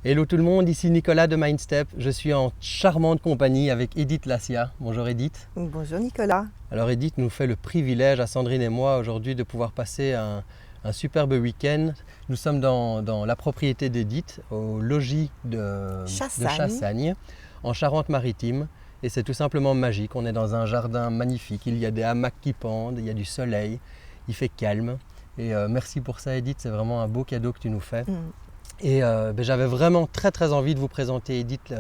Hello tout le monde, ici Nicolas de Mindstep. Je suis en charmante compagnie avec Edith Lassia. Bonjour Edith. Bonjour Nicolas. Alors Edith nous fait le privilège à Sandrine et moi aujourd'hui de pouvoir passer un superbe week-end. Nous sommes dans la propriété d'Edith, au logis de Chassagne, en Charente-Maritime. Et c'est tout simplement magique. On est dans un jardin magnifique. Il y a des hamacs qui pendent, il y a du soleil, il fait calme. Et merci pour ça Edith, c'est vraiment un beau cadeau que tu nous fais. Et j'avais vraiment très envie de vous présenter Edith,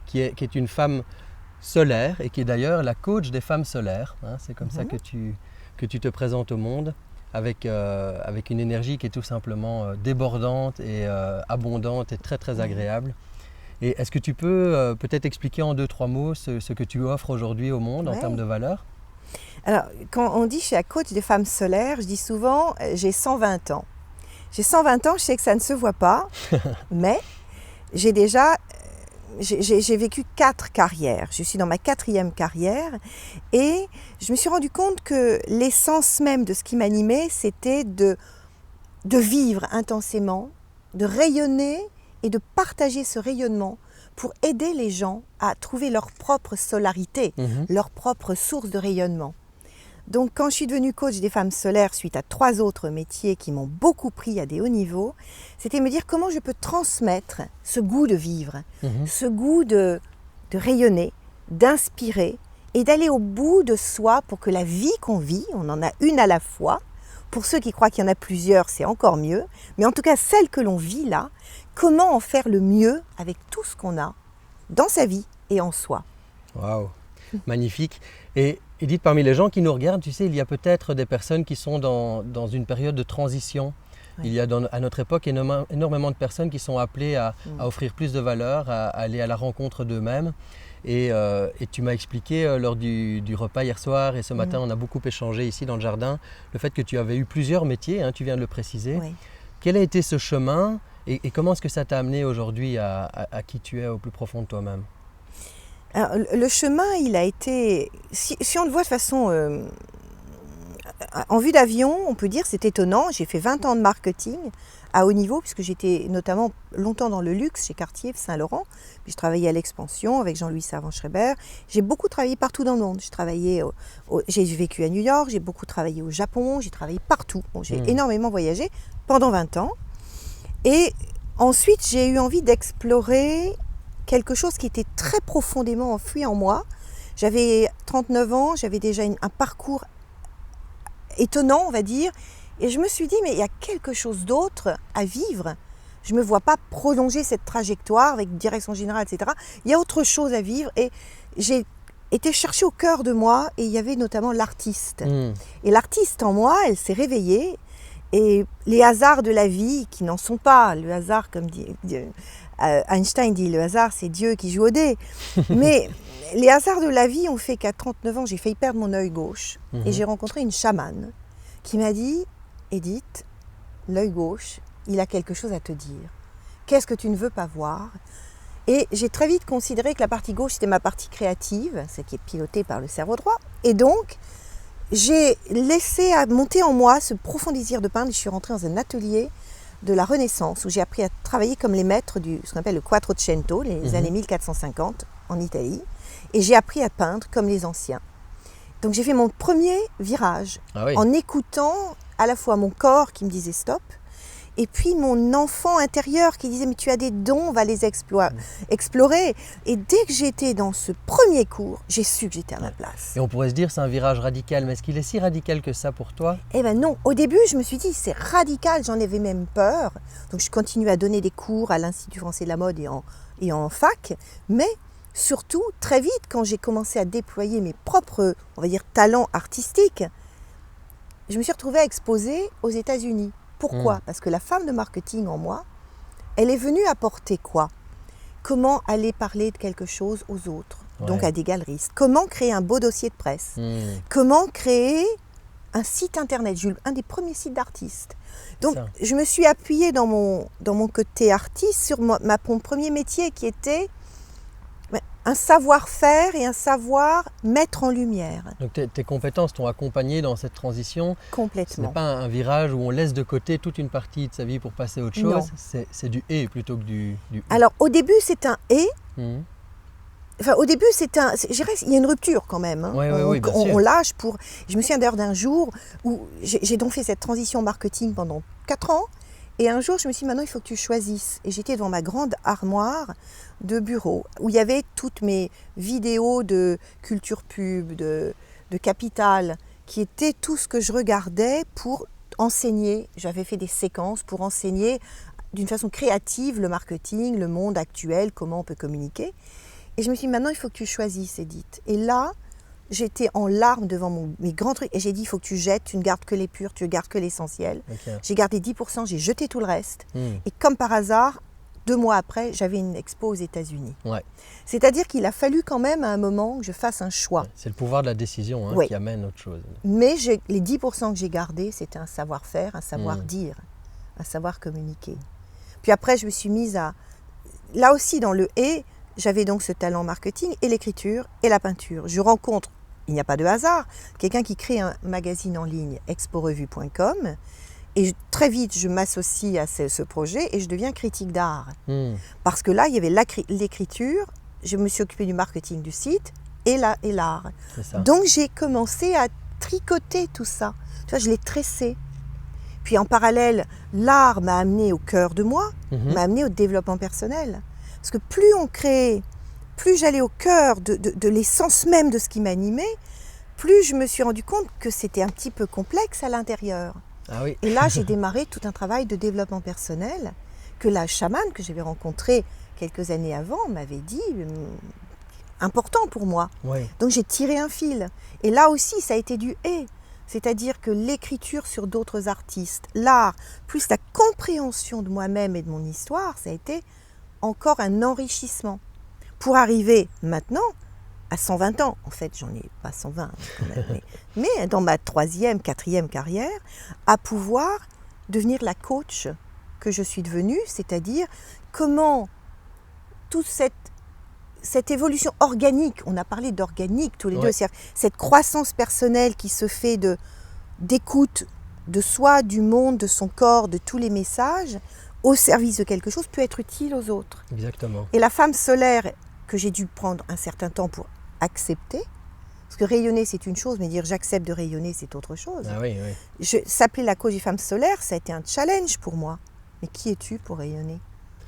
qui est une femme solaire et qui est d'ailleurs la coach des femmes solaires. Hein. C'est comme ça que tu te présentes au monde, avec une énergie qui est tout simplement débordante et abondante et très agréable. Et est-ce que tu peux peut-être expliquer en 2-3 mots ce que tu offres aujourd'hui au monde en termes de valeur? Alors, quand on dit je suis la coach des femmes solaires, je dis souvent j'ai 120 ans. J'ai 120 ans, je sais que ça ne se voit pas, mais j'ai vécu 4 carrières. Je suis dans ma 4e carrière et je me suis rendu compte que l'essence même de ce qui m'animait, c'était de vivre intensément, de rayonner et de partager ce rayonnement pour aider les gens à trouver leur propre solarité, leur propre source de rayonnement. Donc quand je suis devenue coach des femmes solaires suite à 3 autres métiers qui m'ont beaucoup pris à des hauts niveaux, c'était me dire comment je peux transmettre ce goût de vivre, ce goût de rayonner, d'inspirer et d'aller au bout de soi pour que la vie qu'on vit, on en a une à la fois. Pour ceux qui croient qu'il y en a plusieurs, c'est encore mieux. Mais en tout cas, celle que l'on vit là, comment en faire le mieux avec tout ce qu'on a dans sa vie et en soi. Waouh, magnifique. Et Edith, parmi les gens qui nous regardent, tu sais, il y a peut-être des personnes qui sont dans une période de transition. Il y a à notre époque énormément de personnes qui sont appelées à offrir plus de valeur, à aller à la rencontre d'eux-mêmes. Et tu m'as expliqué lors du repas hier soir et ce matin, on a beaucoup échangé ici dans le jardin, le fait que tu avais eu plusieurs métiers, hein, tu viens de le préciser. Oui. Quel a été ce chemin et comment est-ce que ça t'a amené aujourd'hui à qui tu es au plus profond de toi-même? Alors, le chemin, il a été, si on le voit de façon, en vue d'avion, on peut dire c'est étonnant. J'ai fait 20 ans de marketing à haut niveau, puisque j'étais notamment longtemps dans le luxe chez Cartier, Saint-Laurent. Puis je travaillais à l'expansion avec Jean-Louis Servan-Schreiber. J'ai beaucoup travaillé partout dans le monde. J'ai vécu à New York, j'ai beaucoup travaillé au Japon, j'ai travaillé partout. Bon, j'ai énormément voyagé pendant 20 ans. Et ensuite, j'ai eu envie d'explorer quelque chose qui était très profondément enfoui en moi. J'avais 39 ans, j'avais déjà un parcours étonnant, on va dire. Et je me suis dit, mais il y a quelque chose d'autre à vivre. Je ne me vois pas prolonger cette trajectoire avec direction générale, etc. Il y a autre chose à vivre. Et j'ai été chercher au cœur de moi, et il y avait notamment l'artiste. Et l'artiste en moi, elle s'est réveillée. Et les hasards de la vie, qui n'en sont pas, le hasard, comme dit Einstein dit, le hasard, c'est Dieu qui joue au dé. Mais les hasards de la vie ont fait qu'à 39 ans, j'ai failli perdre mon œil gauche. Et j'ai rencontré une chamane qui m'a dit, Edith, l'œil gauche, il a quelque chose à te dire. Qu'est-ce que tu ne veux pas voir? Et j'ai très vite considéré que la partie gauche, c'était ma partie créative, celle qui est pilotée par le cerveau droit. Et donc, j'ai laissé monter en moi ce profond désir de peindre. Je suis rentrée dans un atelier de la Renaissance où j'ai appris à travailler comme les maîtres ce qu'on appelle le Quattrocento, les années 1450 en Italie. Et j'ai appris à peindre comme les anciens. Donc j'ai fait mon premier virage en écoutant à la fois mon corps qui me disait stop et puis mon enfant intérieur qui disait mais tu as des dons, on va les explorer. Et dès que j'étais dans ce premier cours, j'ai su que j'étais à ma place. Et on pourrait se dire c'est un virage radical, mais est-ce qu'il est si radical que ça pour toi? Eh bien non, au début je me suis dit c'est radical, j'en avais même peur. Donc je continue à donner des cours à l'Institut français de la mode et en fac, mais surtout très vite quand j'ai commencé à déployer mes propres, on va dire, talents artistiques, je me suis retrouvée à exposer aux États-Unis. Pourquoi ? Parce que la femme de marketing en moi, elle est venue apporter quoi ? Comment aller parler de quelque chose aux autres, donc à des galeristes ? Comment créer un beau dossier de presse ? Comment créer un site internet ? J'ai eu un des premiers sites d'artistes. Donc je me suis appuyée dans mon côté artiste sur mon premier métier qui était un savoir-faire et un savoir mettre en lumière. Donc tes compétences t'ont accompagné dans cette transition. Complètement. Ce n'est pas un virage où on laisse de côté toute une partie de sa vie pour passer à autre chose. C'est du et plutôt que du Alors au début c'est un et. Mmh. Enfin, au début, il y a une rupture quand même. Hein. Oui, bien sûr. On lâche pour... Je me souviens d'ailleurs d'un jour où j'ai donc fait cette transition marketing pendant 4 ans. Et un jour, je me suis dit, maintenant, il faut que tu choisisses. Et j'étais devant ma grande armoire de bureau où il y avait toutes mes vidéos de culture pub, de Capital, qui étaient tout ce que je regardais pour enseigner. J'avais fait des séquences pour enseigner d'une façon créative le marketing, le monde actuel, comment on peut communiquer. Et je me suis dit, maintenant, il faut que tu choisisses, Edith. Et là, j'étais en larmes devant mes grands trucs. Et j'ai dit, il faut que tu jettes, tu ne gardes que les purs, tu ne gardes que l'essentiel. Okay. J'ai gardé 10%, j'ai jeté tout le reste. Et comme par hasard, 2 mois après, j'avais une expo aux États-Unis. Ouais. C'est-à-dire qu'il a fallu quand même à un moment que je fasse un choix. C'est le pouvoir de la décision qui amène autre chose. Mais les 10% que j'ai gardés, c'était un savoir-faire, un savoir-dire, un savoir communiquer. Puis après, je me suis mise à... Là aussi, dans le « et », j'avais donc ce talent marketing et l'écriture et la peinture. Je rencontre, il n'y a pas de hasard, quelqu'un qui crée un magazine en ligne, exporevue.com, et très vite je m'associe à ce projet et je deviens critique d'art. Parce que là, il y avait l'écriture, je me suis occupée du marketing du site et l'art. Donc j'ai commencé à tricoter tout ça. Tu vois, je l'ai tressé. Puis en parallèle, l'art m'a amené au cœur de moi, m'a amené au développement personnel. Parce que plus on créait, plus j'allais au cœur de l'essence même de ce qui m'animait, plus je me suis rendu compte que c'était un petit peu complexe à l'intérieur. Ah oui. Et là, j'ai démarré tout un travail de développement personnel que la chamane que j'avais rencontrée quelques années avant m'avait dit important pour moi. Oui. Donc j'ai tiré un fil. Et là aussi, ça a été du « et ». C'est-à-dire que l'écriture sur d'autres artistes, l'art, plus la compréhension de moi-même et de mon histoire, ça a été encore un enrichissement pour arriver maintenant à 120 ans. En fait, j'en ai pas 120 quand même, mais dans ma 3e, 4e carrière, à pouvoir devenir la coach que je suis devenue, c'est-à-dire comment toute cette évolution organique, on a parlé d'organique tous les deux, c'est-à-dire cette croissance personnelle qui se fait d'écoute de soi, du monde, de son corps, de tous les messages, au service de quelque chose, peut être utile aux autres. Exactement. Et la femme solaire, que j'ai dû prendre un certain temps pour accepter, parce que rayonner c'est une chose, mais dire j'accepte de rayonner c'est autre chose. Ah oui, oui. S'appeler la coach des femmes solaires, ça a été un challenge pour moi. Mais qui es-tu pour rayonner ?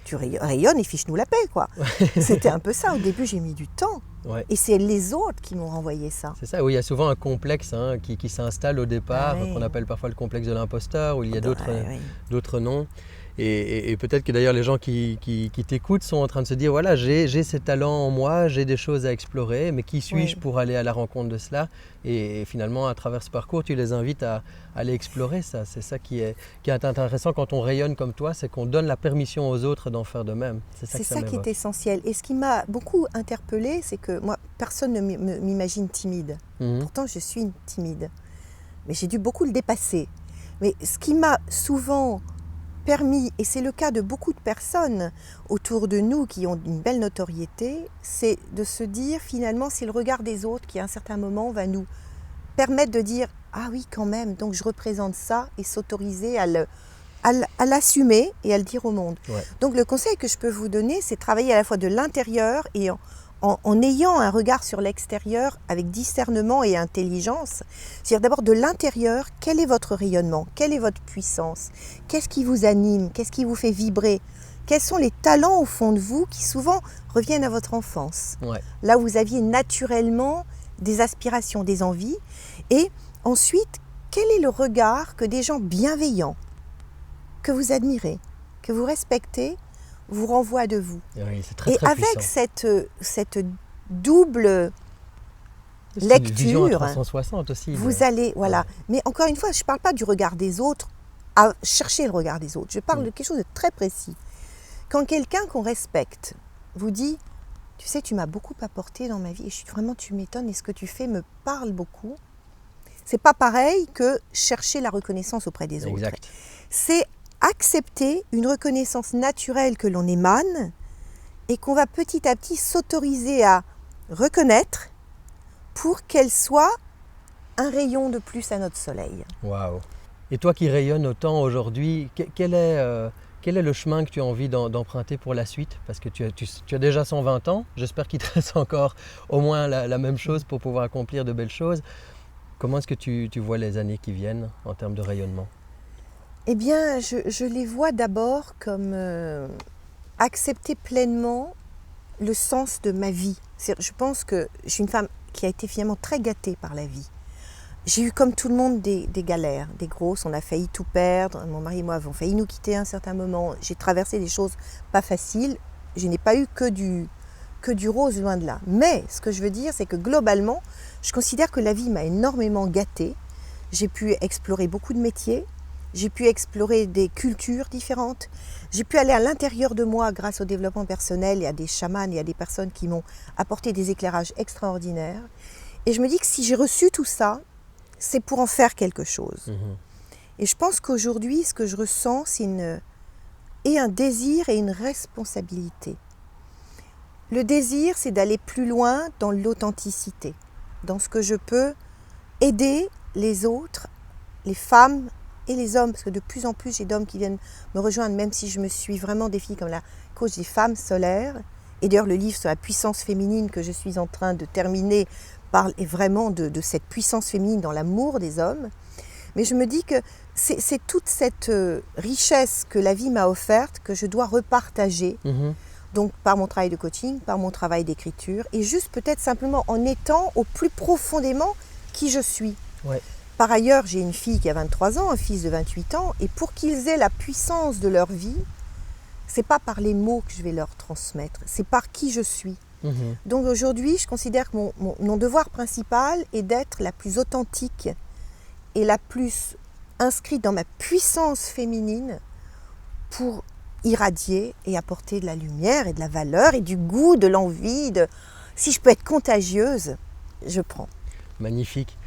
Tu rayonnes et fiche-nous la paix, quoi. C'était un peu ça. Au début, j'ai mis du temps. Ouais. Et c'est les autres qui m'ont renvoyé ça. C'est ça, oui, il y a souvent un complexe qui s'installe au départ, qu'on appelle parfois le complexe de l'imposteur, où il y a d'autres noms. Et peut-être que d'ailleurs les gens qui t'écoutent sont en train de se dire, voilà, j'ai ces talents en moi, j'ai des choses à explorer, mais qui suis-je pour aller à la rencontre de cela ? Et finalement, à travers ce parcours, tu les invites à aller explorer ça. C'est ça qui est intéressant quand on rayonne comme toi, c'est qu'on donne la permission aux autres d'en faire de même. C'est ça qui est essentiel. Et ce qui m'a beaucoup interpellée, c'est que moi, personne ne m'imagine timide. Pourtant, je suis timide. Mais j'ai dû beaucoup le dépasser. Mais ce qui m'a souvent permis, et c'est le cas de beaucoup de personnes autour de nous qui ont une belle notoriété, c'est de se dire finalement c'est le regard des autres qui à un certain moment va nous permettre de dire ah oui quand même, donc je représente ça, et s'autoriser à l'assumer et à le dire au monde. Ouais. Donc le conseil que je peux vous donner, c'est travailler à la fois de l'intérieur et en ayant un regard sur l'extérieur avec discernement et intelligence. C'est-à-dire d'abord de l'intérieur, quel est votre rayonnement ? Quelle est votre puissance ? Qu'est-ce qui vous anime ? Qu'est-ce qui vous fait vibrer ? Quels sont les talents au fond de vous qui souvent reviennent à votre enfance ? Ouais. Là où vous aviez naturellement des aspirations, des envies. Et ensuite, quel est le regard que des gens bienveillants, que vous admirez, que vous respectez, vous renvoie de vous. Oui, c'est très, et très avec cette double lecture, vision à 360 aussi. Vous allez, voilà. Mais encore une fois, je ne parle pas du regard des autres, à chercher le regard des autres. Je parle de quelque chose de très précis. Quand quelqu'un qu'on respecte vous dit, tu sais, tu m'as beaucoup apporté dans ma vie, et vraiment, tu m'étonnes, et ce que tu fais me parle beaucoup. C'est pas pareil que chercher la reconnaissance auprès des autres. Exact. C'est accepter une reconnaissance naturelle que l'on émane et qu'on va petit à petit s'autoriser à reconnaître pour qu'elle soit un rayon de plus à notre soleil. Waouh! Et toi qui rayonnes autant aujourd'hui, quel est le chemin que tu as envie d'emprunter pour la suite? Parce que tu as déjà 120 ans, j'espère qu'il te reste encore au moins la même chose pour pouvoir accomplir de belles choses. Comment est-ce que tu vois les années qui viennent en termes de rayonnement? Eh bien, je les vois d'abord comme accepter pleinement le sens de ma vie. Je pense que je suis une femme qui a été finalement très gâtée par la vie. J'ai eu comme tout le monde des galères, des grosses, on a failli tout perdre, mon mari et moi avons failli nous quitter à un certain moment, j'ai traversé des choses pas faciles, je n'ai pas eu que du rose, loin de là. Mais ce que je veux dire, c'est que globalement, je considère que la vie m'a énormément gâtée. J'ai pu explorer beaucoup de métiers, j'ai pu explorer des cultures différentes, j'ai pu aller à l'intérieur de moi grâce au développement personnel et à des chamans et à des personnes qui m'ont apporté des éclairages extraordinaires. Et je me dis que si j'ai reçu tout ça, c'est pour en faire quelque chose. Et je pense qu'aujourd'hui, ce que je ressens, c'est un désir et une responsabilité. Le désir, c'est d'aller plus loin dans l'authenticité, dans ce que je peux aider les autres, les femmes et les hommes, parce que de plus en plus, j'ai d'hommes qui viennent me rejoindre, même si je me suis vraiment définie comme la coach des femmes solaires. Et d'ailleurs, le livre sur la puissance féminine que je suis en train de terminer parle vraiment de cette puissance féminine dans l'amour des hommes. Mais je me dis que c'est toute cette richesse que la vie m'a offerte que je dois repartager. Donc par mon travail de coaching, par mon travail d'écriture, et juste peut-être simplement en étant au plus profondément qui je suis. Ouais. Par ailleurs, j'ai une fille qui a 23 ans, un fils de 28 ans, et pour qu'ils aient la puissance de leur vie, c'est pas par les mots que je vais leur transmettre, c'est par qui je suis. Donc aujourd'hui, je considère que mon devoir principal est d'être la plus authentique et la plus inscrite dans ma puissance féminine pour irradier et apporter de la lumière et de la valeur et du goût, de l'envie. Si je peux être contagieuse, je prends. Magnifique.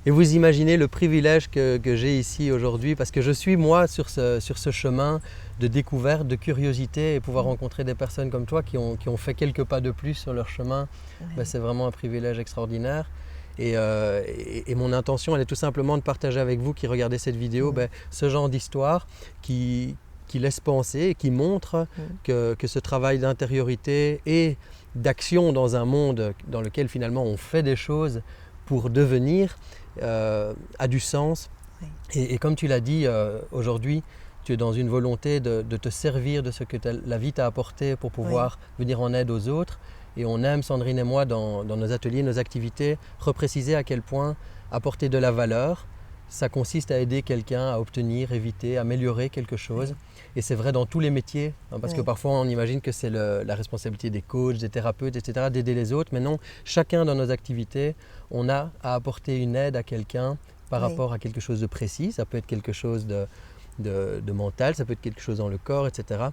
Et vous imaginez le privilège que j'ai ici aujourd'hui, parce que je suis moi sur ce chemin de découverte, de curiosité, et pouvoir rencontrer des personnes comme toi qui ont fait quelques pas de plus sur leur chemin, ben, c'est vraiment un privilège extraordinaire. Et mon intention, elle est tout simplement de partager avec vous qui regardez cette vidéo ben, ce genre d'histoire qui laisse penser et qui montre que ce travail d'intériorité et d'action dans un monde dans lequel finalement on fait des choses pour devenir a du sens. Et comme tu l'as dit, aujourd'hui, tu es dans une volonté de te servir de ce que la vie t'a apporté pour pouvoir venir en aide aux autres. Et on aime, Sandrine et moi, dans nos ateliers, nos activités, repréciser à quel point apporter de la valeur, ça consiste à aider quelqu'un à obtenir, éviter, améliorer quelque chose. Et c'est vrai dans tous les métiers, hein, parce que parfois on imagine que c'est la responsabilité des coachs, des thérapeutes, etc., d'aider les autres. Mais non, chacun dans nos activités, on a à apporter une aide à quelqu'un par rapport à quelque chose de précis. Ça peut être quelque chose de mental, ça peut être quelque chose dans le corps, etc.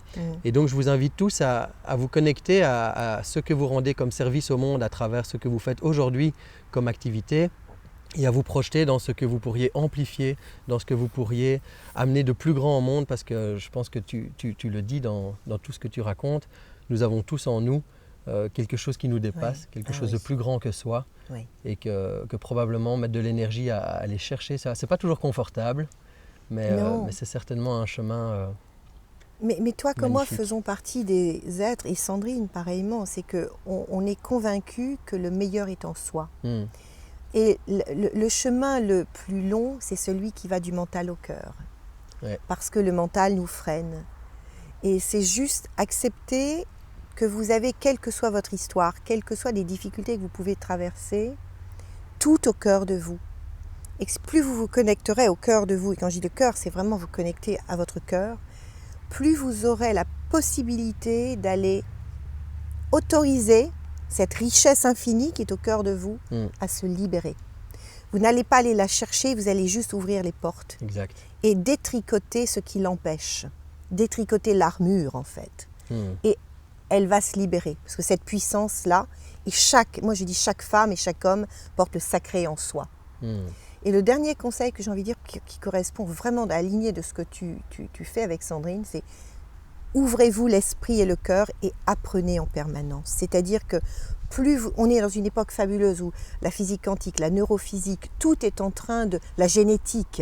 Et donc je vous invite tous à vous connecter à ce que vous rendez comme service au monde à travers ce que vous faites aujourd'hui comme activité, et à vous projeter dans ce que vous pourriez amplifier, dans ce que vous pourriez amener de plus grand au monde, parce que je pense que tu le dis dans tout ce que tu racontes, nous avons tous en nous quelque chose qui nous dépasse, quelque chose de plus grand que soi, et que probablement mettre de l'énergie à aller chercher ça. C'est pas toujours confortable, mais c'est certainement un chemin mais toi comme moi magnifique. faisons partie des êtres, et Sandrine pareillement, c'est qu'on est convaincu que le meilleur est en soi. Et le chemin le plus long, c'est celui qui va du mental au cœur. Parce que le mental nous freine. Et c'est juste accepter que vous avez, quelle que soit votre histoire, quelles que soient les difficultés que vous pouvez traverser, tout au cœur de vous. Et plus vous vous connecterez au cœur de vous, et quand je dis le cœur, c'est vraiment vous connecter à votre cœur, plus vous aurez la possibilité d'aller autoriser cette richesse infinie qui est au cœur de vous à se libérer. Vous n'allez pas aller la chercher, vous allez juste ouvrir les portes. Exact. Et détricoter ce qui l'empêche. Détricoter l'armure en fait. Et elle va se libérer. Parce que cette puissance-là, et moi je dis chaque femme et chaque homme porte le sacré en soi. Et le dernier conseil que j'ai envie de dire, qui correspond vraiment à la lignée de ce que tu fais avec Sandrine, c'est ouvrez-vous l'esprit et le cœur et apprenez en permanence. C'est-à-dire que on est dans une époque fabuleuse où la physique quantique, la neurophysique, tout est en train de, la génétique,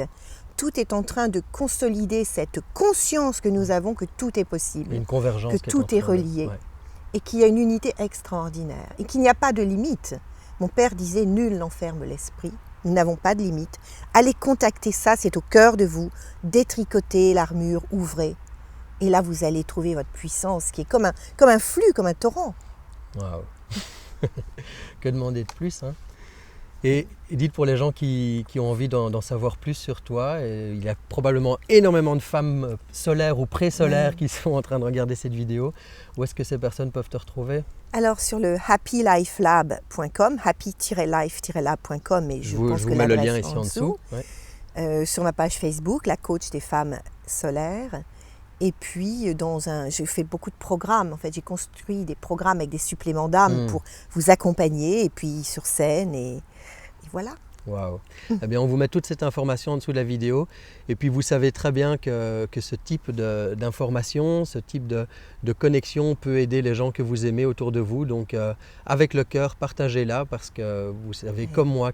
tout est en train de consolider cette conscience que nous avons que tout est possible, une convergence, que tout est relié, et qu'il y a une unité extraordinaire et qu'il n'y a pas de limite. Mon père disait « Nul n'enferme l'esprit ». Nous n'avons pas de limite. Allez contacter ça, c'est au cœur de vous. Détricotez l'armure, ouvrez. Et là, vous allez trouver votre puissance qui est comme un flux, comme un torrent. Waouh. Que demander de plus, hein? Et dites, pour les gens qui ont envie d'en savoir plus sur toi, il y a probablement énormément de femmes solaires ou pré-solaires qui sont en train de regarder cette vidéo. Où est-ce que ces personnes peuvent te retrouver? Alors sur le happylifelab.com, happy-life-lab.com, et je pense que vous mets le lien l'adresse ici en dessous. Ouais. Sur ma page Facebook, la coach des femmes solaires. Et puis, j'ai fait beaucoup de programmes. En fait, j'ai construit des programmes avec des suppléments d'âme pour vous accompagner, et puis sur scène, et voilà. Waouh. Eh bien, on vous met toute cette information en dessous de la vidéo. Et puis, vous savez très bien que ce type d'information, ce type de connexion peut aider les gens que vous aimez autour de vous. Donc, avec le cœur, partagez-la, parce que vous savez, comme moi,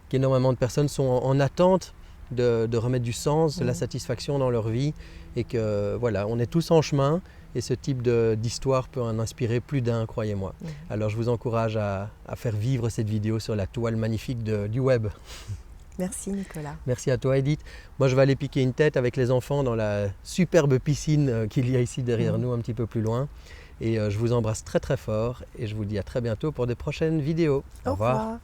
qu'énormément de personnes sont en attente de remettre du sens, de la satisfaction dans leur vie, et que voilà, on est tous en chemin, et ce type d'histoire peut en inspirer plus d'un, croyez-moi. Alors je vous encourage à faire vivre cette vidéo sur la toile magnifique du web. Merci Nicolas. Merci à toi Edith. Moi je vais aller piquer une tête avec les enfants dans la superbe piscine qu'il y a ici derrière nous, un petit peu plus loin. Et je vous embrasse très très fort, et je vous dis à très bientôt pour de prochaines vidéos. Au revoir.